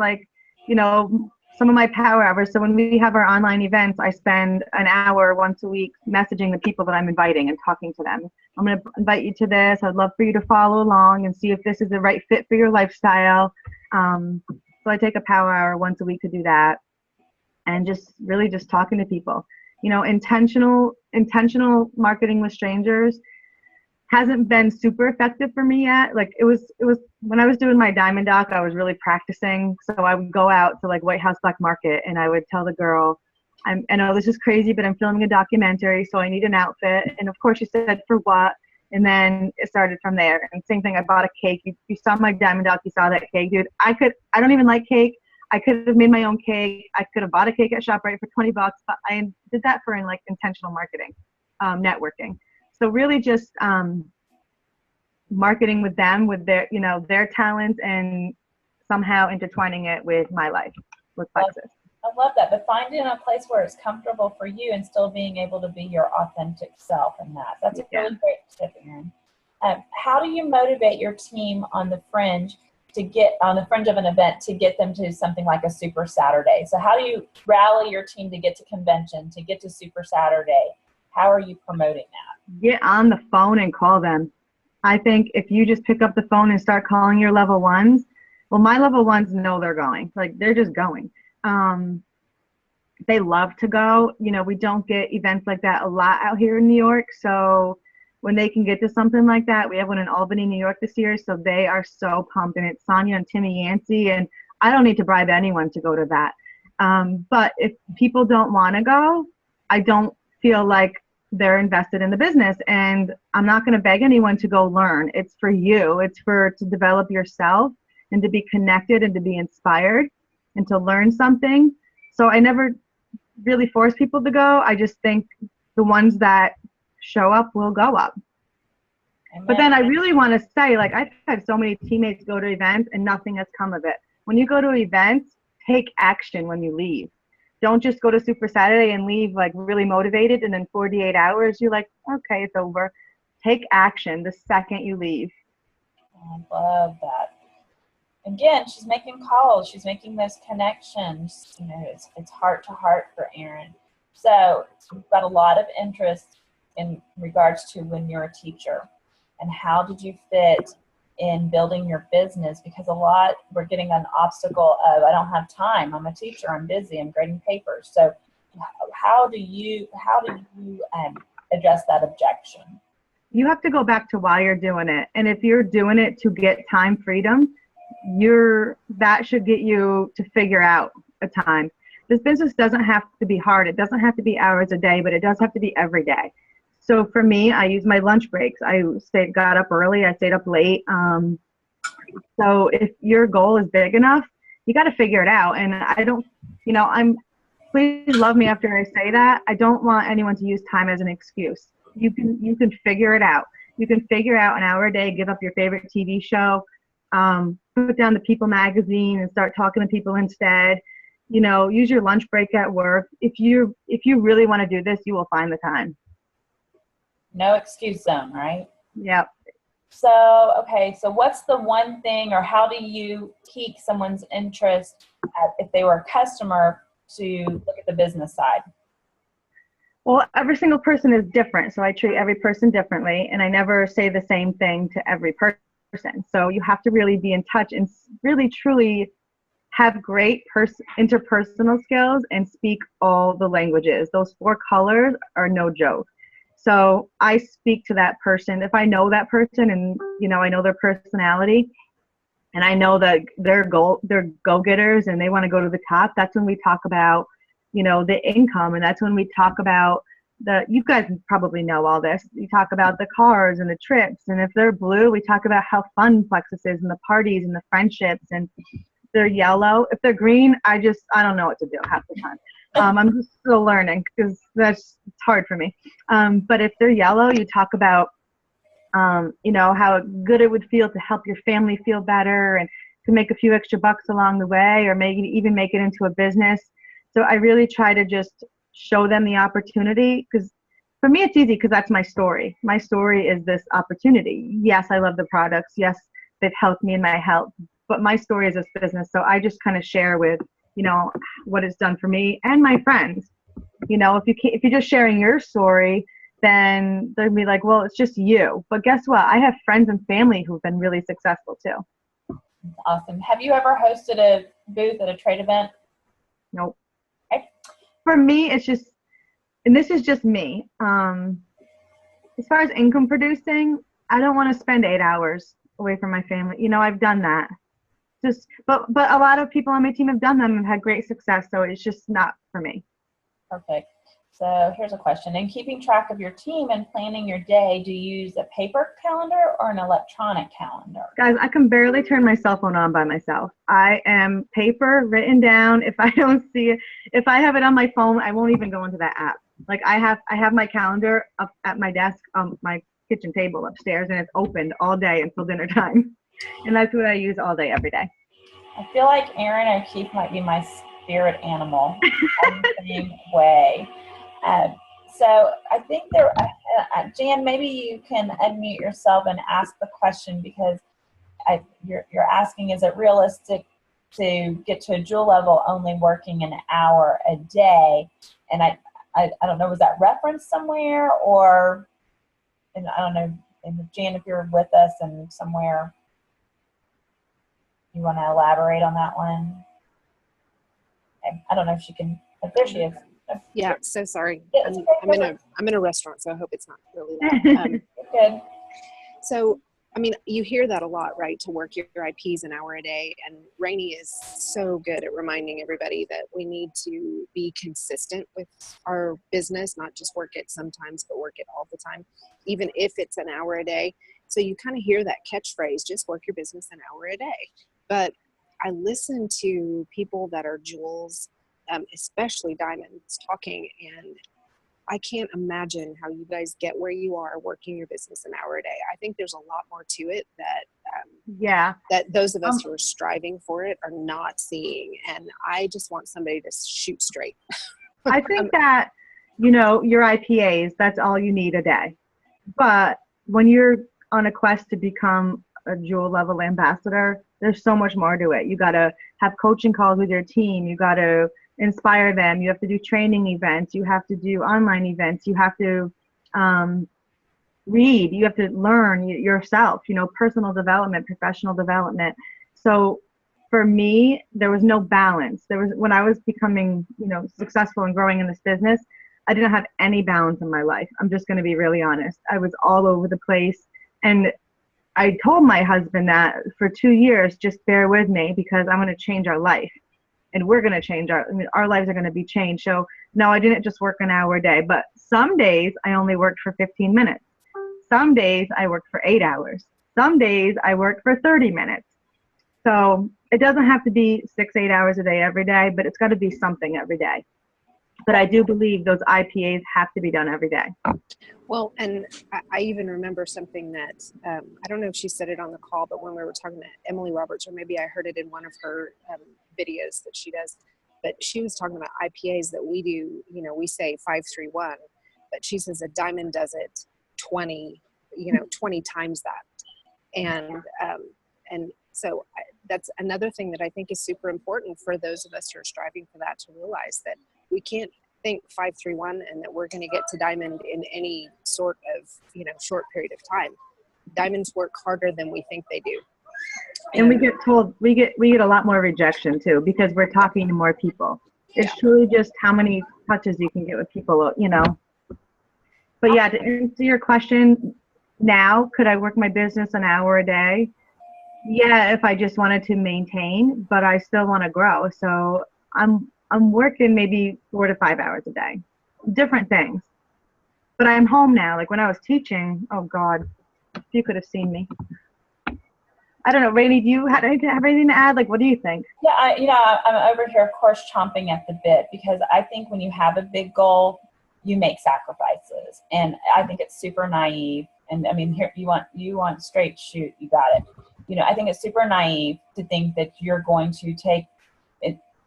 S2: some of my power hours. So when we have our online events, I spend an hour once a week messaging the people that I'm inviting and talking to them. I'm going to invite you to this. I'd love for you to follow along and see if this is the right fit for your lifestyle. So I take a power hour once a week to do that, and just really just talking to people. Intentional marketing with strangers hasn't been super effective for me yet. It was when I was doing my Diamond Doc, I was really practicing. So I would go out to White House Black Market, and I would tell the girl, I know this is crazy, but I'm filming a documentary, so I need an outfit. And of course she said, for what? And then it started from there. And same thing, I bought a cake. You saw my Diamond Doc, you saw that cake, dude. I don't even like cake. I could have made my own cake. I could have bought a cake at ShopRite for $20, but I did that for intentional marketing, networking. So really just marketing with them, with their talents, and somehow intertwining it with my life, with Plexus.
S1: I love that, but finding a place where it's comfortable for you and still being able to be your authentic self in that. That's a really great tip, Erin. How do you motivate your team on the fringe of an event to get them to something like a Super Saturday? So how do you rally your team to get to convention, to get to Super Saturday? How are you promoting that?
S2: Get on the phone and call them. I think if you just pick up the phone and start calling your level ones, well, my level ones know they're going. They're just going. They love to go. We don't get events like that a lot out here in New York. So when they can get to something like that, we have one in Albany, New York this year. So they are so pumped, and it's Sonia and Timmy Yancey, and I don't need to bribe anyone to go to that. But if people don't want to go, I don't feel like they're invested in the business. And I'm not going to beg anyone to go learn. It's for you. It's to develop yourself and to be connected and to be inspired and to learn something. So I never really force people to go. I just think the ones that show up will go up.
S1: Amen.
S2: But then I really want to say, like, I've had so many teammates go to events and nothing has come of it. When you go to events, take action when you leave. Don't just go to Super Saturday and leave like really motivated and then 48 hours you're like, okay, it's over. Take action the second you leave.
S1: I love that. Again, she's making calls. She's making those connections. You know, it's heart to heart for ERIN. So we've got a lot of interest in regards to when you're a teacher and how did you fit in building your business, because we're getting an obstacle of, I don't have time. I'm a teacher. I'm busy. I'm grading papers. So how do you address that objection?
S2: You have to go back to why you're doing it. And if you're doing it to get time freedom, that should get you to figure out a time. This business doesn't have to be hard. It doesn't have to be hours a day, but it does have to be every day. So for me, I use my lunch breaks. I got up early. I stayed up late. So if your goal is big enough, you got to figure it out. And I don't, please love me after I say that. I don't want anyone to use time as an excuse. You can figure it out. You can figure out an hour a day, give up your favorite TV show, put down the People magazine and start talking to people instead. Use your lunch break at work. If you really want to do this, you will find the time.
S1: No excuse zone, right?
S2: Yep.
S1: So, okay, so what's the one thing, or how do you pique someone's interest if they were a customer to look at the business side?
S2: Well, every single person is different, so I treat every person differently, and I never say the same thing to every person. So you have to really be in touch and really, truly have great interpersonal skills and speak all the languages. Those 4 colors are no joke. So I speak to that person. If I know that person and, I know their personality and I know that they're go-getters and they want to go to the top, that's when we talk about, the income. And that's when we talk about you guys probably know all this. We talk about the cars and the trips. And if they're blue, we talk about how fun Plexus is and the parties and the friendships. And if they're yellow, if they're green, I don't know what to do half the time. I'm just still learning because it's hard for me. But if they're yellow, you talk about, how good it would feel to help your family feel better and to make a few extra bucks along the way, or maybe even make it into a business. So I really try to just show them the opportunity, because for me it's easy because that's my story. My story is this opportunity. Yes, I love the products. Yes, they've helped me in my health. But my story is this business. So I just kind of share with what it's done for me and my friends. If you're just sharing your story, then they'll be like, well, it's just you. But guess what? I have friends and family who've been really successful too.
S1: Awesome. Have you ever hosted a booth at a trade event?
S2: Nope.
S1: Okay.
S2: For me, it's just, and this is just me. As far as income producing, I don't want to spend 8 hours away from my family. I've done that. But a lot of people on my team have done them and had great success, so it's just not for me.
S1: Perfect. So here's a question. In keeping track of your team and planning your day, do you use a paper calendar or an electronic calendar?
S2: Guys, I can barely turn my cell phone on by myself. I am paper written down. If I don't see it, if I have it on my phone, I won't even go into that app. Like I have my calendar up at my desk on my kitchen table upstairs, and it's opened all day until dinner time. And that's what I use all day, every day.
S1: I feel like ERIN or KEEFE might be my spirit animal in the same way. So I think Jan, maybe you can unmute yourself and ask the question, because you're asking, is it realistic to get to a jewel level only working an hour a day? And I don't know, was that referenced somewhere, or, and I don't know, and Jan, if you're with us and somewhere, you want to elaborate on that one? Okay. I don't know if she can, but there she is.
S4: Yeah, so sorry.
S1: Yeah,
S4: I'm in a restaurant, so I hope it's not really loud.
S1: Good.
S4: So I mean, you hear that a lot, right? To work your IPs an hour a day. And Rainey is so good at reminding everybody that we need to be consistent with our business, not just work it sometimes, but work it all the time, even if it's an hour a day. So you kind of hear that catchphrase, just work your business an hour a day. But I listen to people that are jewels, especially diamonds, talking, and I can't imagine how you guys get where you are working your business an hour a day. I think there's a lot more to it that that those of us who are striving for it are not seeing. And I just want somebody to shoot straight.
S2: I think that, you know, your IPAs, that's all you need a day. But when you're on a quest to become a jewel level ambassador, there's so much more to it. You got to have coaching calls with your team. You got to inspire them. You have to do training events. You have to do online events. You have to read. You have to learn yourself, you know, personal development, professional development. So for me, there was no balance. When I was becoming, you know, successful and growing in this business, I didn't have any balance in my life. I'm just going to be really honest. I was all over the place. And I told my husband that for 2 years, just bear with me because I'm going to change our life. And we're going to change our lives are going to be changed. So no, I didn't just work an hour a day, but some days I only worked for 15 minutes. Some days I worked for 8 hours. Some days I worked for 30 minutes. So it doesn't have to be 6-8 hours a day every day, but it's got to be something every day. But I do believe those IPAs have to be done every day.
S4: Well, and I even remember something that, I don't know if she said it on the call, but when we were talking to Emily Roberts, or maybe I heard it in one of her videos that she does, but she was talking about IPAs that we do, you know, we say 5-3-1, but she says a diamond does it 20 times that. And so that's another thing that I think is super important for those of us who are striving for that, to realize that we can't think 5-3-1 and that we're going to get to diamond in any sort of, you know, short period of time. Diamonds work harder than we think they do.
S2: And we get told, we get a lot more rejection too, because we're talking to more people. It's truly just how many touches you can get with people, you know. But yeah, to answer your question, now, could I work my business an hour a day? Yeah, if I just wanted to maintain, but I still want to grow. So I'm working maybe 4 to 5 hours a day, different things. But I'm home now. Like when I was teaching, oh God, if you could have seen me. I don't know, Rainey, do you have anything to add? Like, what do you think?
S1: Yeah, I'm over here, of course, chomping at the bit, because I think when you have a big goal, you make sacrifices. And I think it's super naive. And I mean, here you want straight shoot, you got it. You know, I think it's super naive to think that you're going to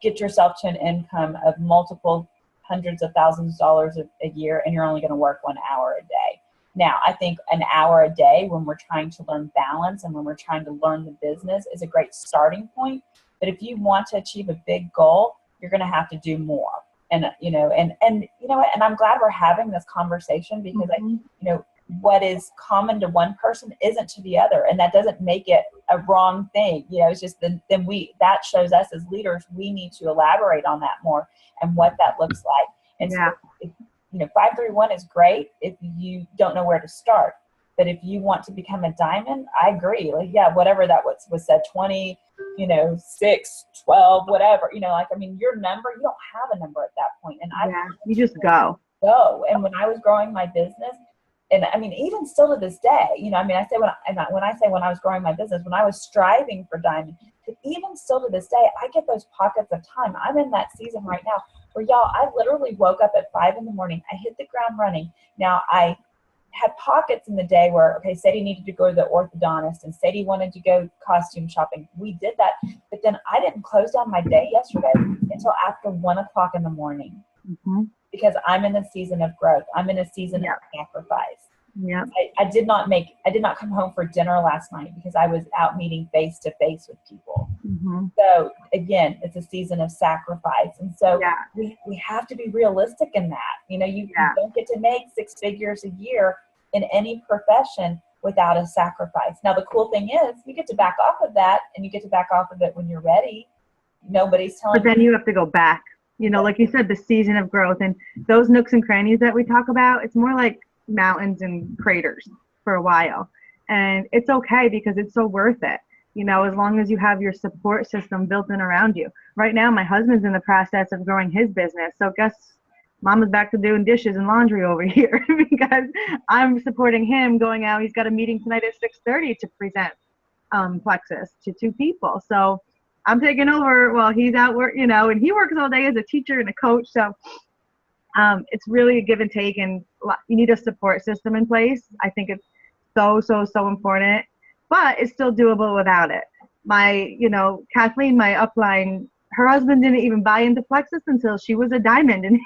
S1: get yourself to an income of multiple hundreds of thousands of dollars a year, and you're only going to work 1 hour a day. Now, I think an hour a day when we're trying to learn balance and when we're trying to learn the business is a great starting point. But if you want to achieve a big goal, you're going to have to do more. And, you know, and you know what, and I'm glad we're having this conversation, because what is common to one person isn't to the other, and that doesn't make it a wrong thing. You know, it's just that shows us as leaders, we need to elaborate on that more and what that looks like. And so, 5-3-1 is great if you don't know where to start. But if you want to become a diamond, I agree. Like, yeah, whatever that was said, 20, 6, 12, whatever, your number, you don't have a number at that point. And
S2: you just go.
S1: And when I was growing my business, and I mean, even still to this day, when I was growing my business, when I was striving for diamond, even still to this day, I get those pockets of time. I'm in that season right now where, y'all, I literally woke up at 5 a.m. I hit the ground running. Now, I had pockets in the day where, okay, Sadie needed to go to the orthodontist and Sadie wanted to go costume shopping. We did that, but then I didn't close down my day yesterday until after 1 o'clock in the morning.
S2: Mm-hmm.
S1: Because I'm in a season of growth. I'm in a season of sacrifice.
S2: Yeah.
S1: I did not come home for dinner last night because I was out meeting face to face with people.
S2: Mm-hmm.
S1: So again, it's a season of sacrifice. And so we have to be realistic in that. You don't get to make 6 figures a year in any profession without a sacrifice. Now, the cool thing is you get to back off of that, and you get to back off of it when you're ready. Nobody's telling you.
S2: But then you have to go back. Like you said, the season of growth, and those nooks and crannies that we talk about, it's more like mountains and craters for a while. And it's okay because it's so worth it, you know, as long as you have your support system built in around you. Right now, my husband's in the process of growing his business. So guess Mama's back to doing dishes and laundry over here because I'm supporting him going out. He's got a meeting tonight at 6:30 to present Plexus to 2 people. So I'm taking over while he's out work, you know, and he works all day as a teacher and a coach. So it's really a give and take, and you need a support system in place. I think it's so important, but it's still doable without it. You know, Kathleen, my upline, her husband didn't even buy into Plexus until she was a diamond. And,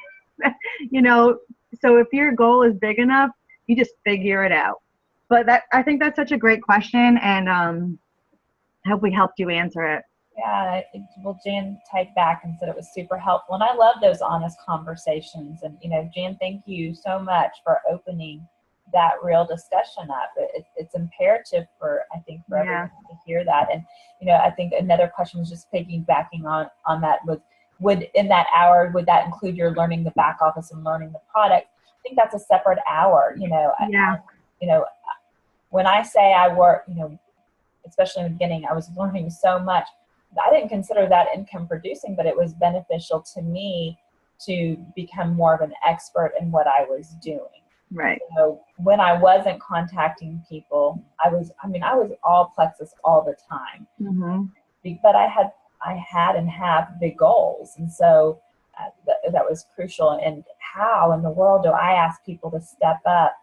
S2: you know, so if your goal is big enough, you just figure it out. But I think that's such a great question, and I hope we helped you answer it.
S1: Yeah, well, Jan typed back and said it was super helpful. And I love those honest conversations. And, you know, Jan, thank you so much for opening that real discussion up. It's imperative for, I think, for everyone to hear that. And, you know, I think another question was just piggybacking on that was, would in that hour, would that include your learning the back office and learning the product? I think that's a separate hour, you know. You know, when I say I work, you know, especially in the beginning, I was learning so much. I didn't consider that income producing, but it was beneficial to me to become more of an expert in what I was doing.
S2: Right.
S1: So when I wasn't contacting people, I was all Plexus all the time.
S2: Mm-hmm.
S1: But I had and have big goals. And so that was crucial. And how in the world do I ask people to step up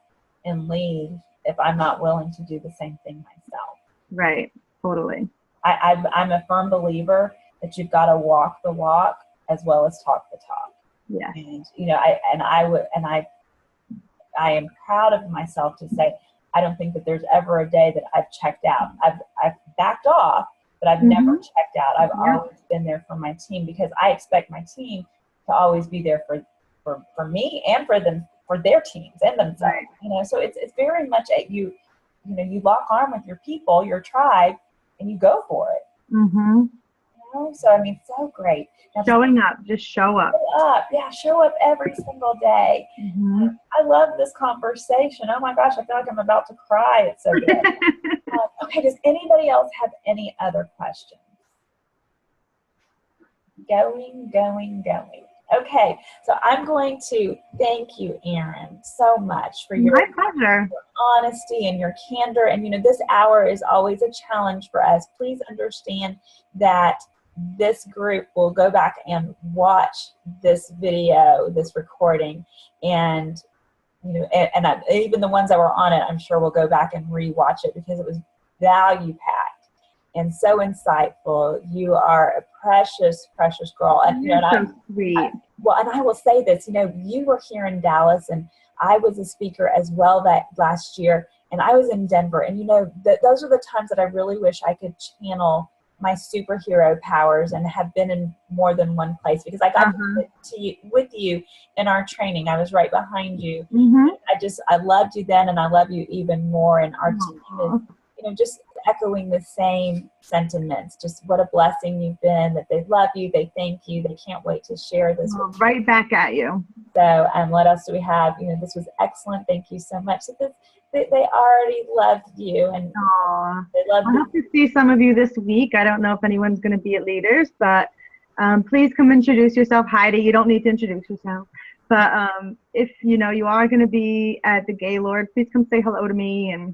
S1: and lead if I'm not willing to do the same thing myself?
S2: Right. Totally.
S1: I'm a firm believer that you've got to walk the walk as well as talk the talk.
S2: Yeah.
S1: And, you know, I am proud of myself to say, I don't think that there's ever a day that I've checked out. I've backed off, but I've never checked out. I've always been there for my team because I expect my team to always be there for me and for them, for their teams and themselves. Right. You know, so it's very much you know, you lock arm with your people, your tribe, and you go for it.
S2: Mm-hmm.
S1: You know? So, I mean, so great. Now,
S2: showing up, just show up.
S1: Yeah, show up every single day.
S2: Mm-hmm.
S1: I love this conversation. Oh my gosh, I feel like I'm about to cry. It's so good. Okay, does anybody else have any other questions? Going. Okay, so I'm going to thank you, ERIN, so much for your honesty and your candor. And, you know, this hour is always a challenge for us. Please understand that this group will go back and watch this video, this recording, and, you know, and even the ones that were on it, I'm sure will go back and rewatch it because it was value-packed and so insightful. You are a precious girl. And, you know,
S2: so sweet.
S1: And I will say this, you know, you were here in Dallas and I was a speaker as well that last year, and I was in Denver. And, you know, those are the times that I really wish I could channel my superhero powers and have been in more than one place, because I got with you in our training. I was right behind you. I loved you then, and I love you even more. And our team is, you know, just echoing the same sentiments. Just what a blessing you've been, that they love you, they thank you, they can't wait to share this with you.
S2: Right back at you.
S1: So, what else do we have? You know, this was excellent. Thank you so much. So they already loved you, and they loved
S2: I'll have to see some of you this week. I don't know if anyone's going to be at Leaders, but please come introduce yourself. Heidi, you don't need to introduce yourself. But if, you know, you are going to be at the Gaylord, please come say hello to me. And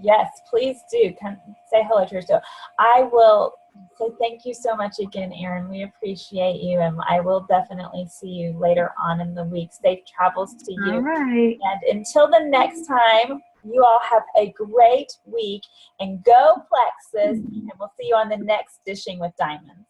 S1: yes, please do. Come say hello to yourself. I will say thank you so much again, ERIN. We appreciate you, and I will definitely see you later on in the week. Safe travels to you.
S2: All right.
S1: And until the next time, you all have a great week, and go Plexus, and we'll see you on the next Dishing with Diamonds.